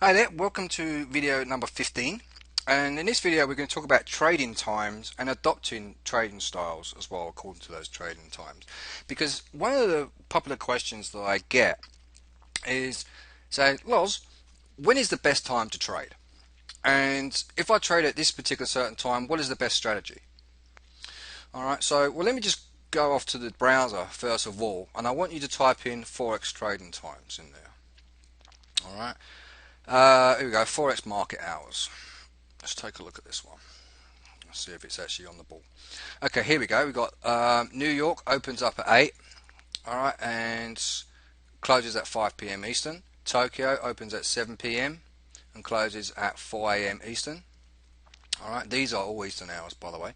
Hi there, welcome to video number 15, and in this video we're going to talk about trading times and adopting trading styles as well according to those trading times. Because one of the popular questions that I get is, say, Loz, when is the best time to trade? And if I trade at this particular certain time, what is the best strategy? Alright, so well, let me just go off to the browser first of all, and I want you to type in Forex trading times in there. Alright, here we go, Forex market hours. Let's take a look at this one. Let's see if it's actually on the ball. Okay, here we go. We've got New York opens up at 8, alright, and closes at 5 p.m. Eastern. Tokyo opens at 7 p.m. and closes at 4 a.m. Eastern. Alright, these are all Eastern hours, by the way.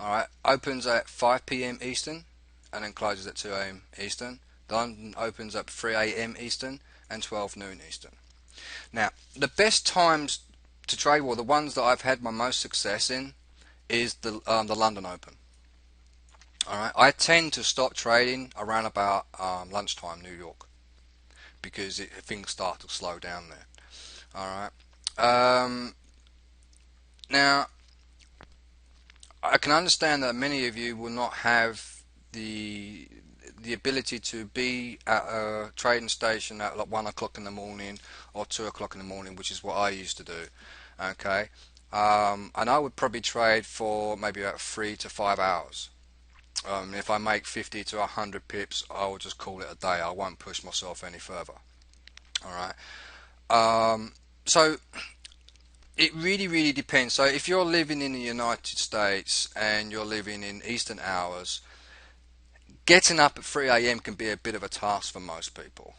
Alright, opens at 5 p.m. Eastern and then closes at 2 a.m. Eastern. London opens up 3 a.m. Eastern and 12 noon Eastern. Now, the best times to trade, well, the ones that I've had my most success in is the London Open. Alright, I tend to stop trading around about lunchtime New York because things start to slow down there. Alright, now I can understand that many of you will not have the ability to be at a trading station at like 1 o'clock in the morning or 2 o'clock in the morning, which is what I used to do. Okay, and I would probably trade for maybe about 3 to 5 hours. If I make 50 to 100 pips, I will just call it a day. I won't push myself any further. Alright, so it really depends. So if you're living in the United States and you're living in Eastern hours, getting up at 3 a.m. can be a bit of a task for most people.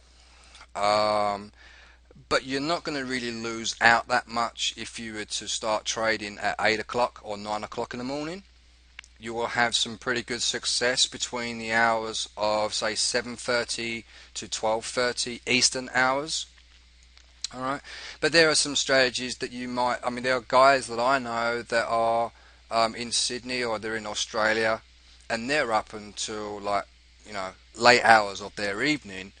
But you're not going to really lose out that much if you were to start trading at 8 o'clock or 9 o'clock in the morning. You will have some pretty good success between the hours of, say, 7:30 to 12:30 Eastern hours. Alright, but there are some strategies that you might, I mean, there are guys that I know that are in Sydney or they're in Australia and they're up until, like, late hours of their evening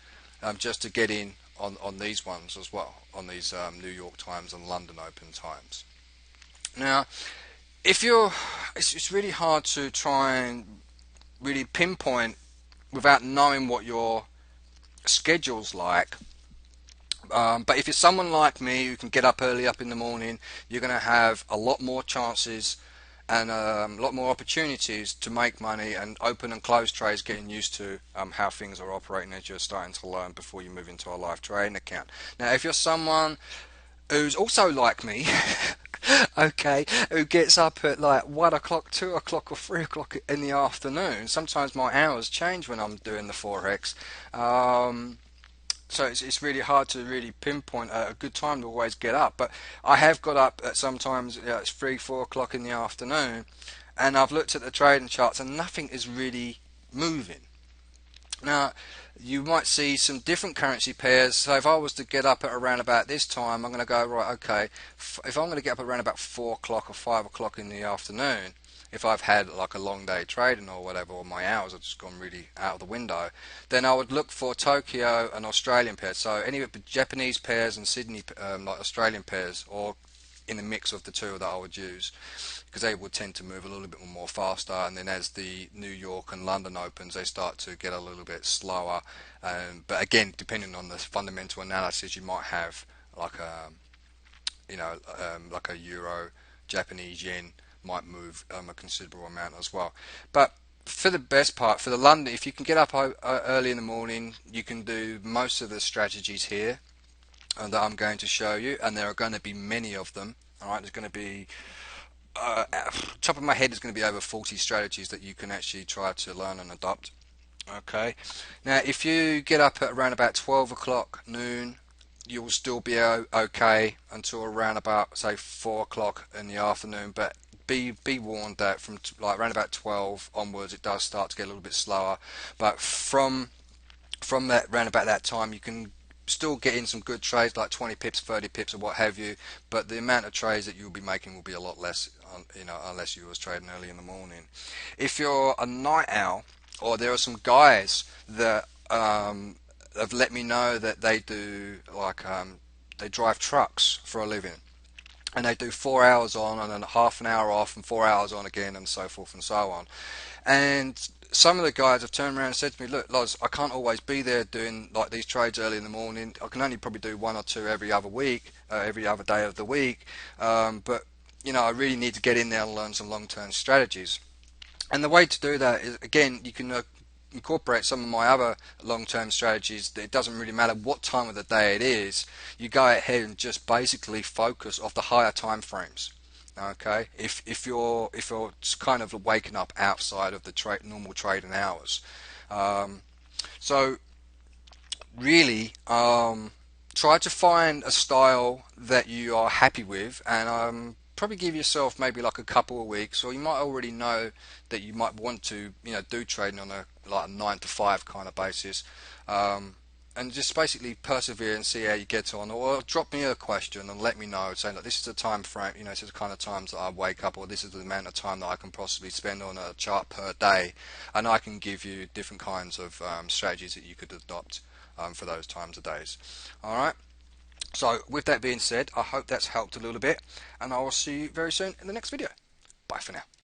just to get in on these ones as well, on these New York times and London Open times. Now, if you're, it's really hard to try and really pinpoint without knowing what your schedule's like. But if you're someone like me who can get up early up in the morning, you're going to have a lot more chances and a lot more opportunities to make money and open and close trades, getting used to how things are operating as you're starting to learn before you move into a live trading account. Now, if you're someone who's also like me, okay, who gets up at like 1 o'clock, 2 o'clock or 3 o'clock in the afternoon, sometimes my hours change when I'm doing the Forex. So it's really hard to really pinpoint a good time to always get up. But I have got up at sometimes, it's 3, 4 o'clock in the afternoon, and I've looked at the trading charts and nothing is really moving. Now, you might see some different currency pairs. So if I was to get up at around about this time, I'm going to go, right, okay, if I'm going to get up around about 4 o'clock or 5 o'clock in the afternoon, if I've had like a long day trading or whatever, or my hours have just gone really out of the window, then I would look for Tokyo and Australian pairs. So any of the Japanese pairs and Sydney, like Australian pairs, or in the mix of the two that I would use, because they would tend to move a little bit more faster, and then as the New York and London opens, they start to get a little bit slower. But again, depending on the fundamental analysis, you might have like a like a euro, Japanese yen might move a considerable amount as well. But for the best part, for the London, if you can get up early in the morning, you can do most of the strategies here that I'm going to show you, and there are going to be many of them. Alright, there's going to be top of my head, there's going to be over 40 strategies that you can actually try to learn and adopt. Okay, now if you get up at around about 12 o'clock noon, you will still be okay until around about, say, 4 o'clock in the afternoon. But be warned that from like around about 12 onwards, it does start to get a little bit slower. But from that round about that time, you can still get in some good trades like 20 pips, 30 pips, or what have you. But the amount of trades that you'll be making will be a lot less, unless you was trading early in the morning. If you're a night owl, or there are some guys that have let me know that they do like they drive trucks for a living, and they do 4 hours on and then half an hour off and 4 hours on again, and so forth and so on. And some of the guys have turned around and said to me, look, Loz, I can't always be there doing like these trades early in the morning. I can only probably do one or two every other week, every other day of the week. But I really need to get in there and learn some long-term strategies. And the way to do that is, again, you can incorporate some of my other long-term strategies. It doesn't really matter what time of the day it is. You go ahead and just basically focus off the higher time frames. Okay, if you're kind of waking up outside of the normal trading hours, so really try to find a style that you are happy with, and probably give yourself maybe like a couple of weeks, or you might already know that you might want to do trading on a like a 9 to 5 kind of basis, and just basically persevere and see how you get on, or drop me a question and let me know, saying that this is the time frame, this is the kind of times that I wake up, or this is the amount of time that I can possibly spend on a chart per day, and I can give you different kinds of strategies that you could adopt for those times of days. Alright, so with that being said, I hope that's helped a little bit, and I will see you very soon in the next video. Bye for now.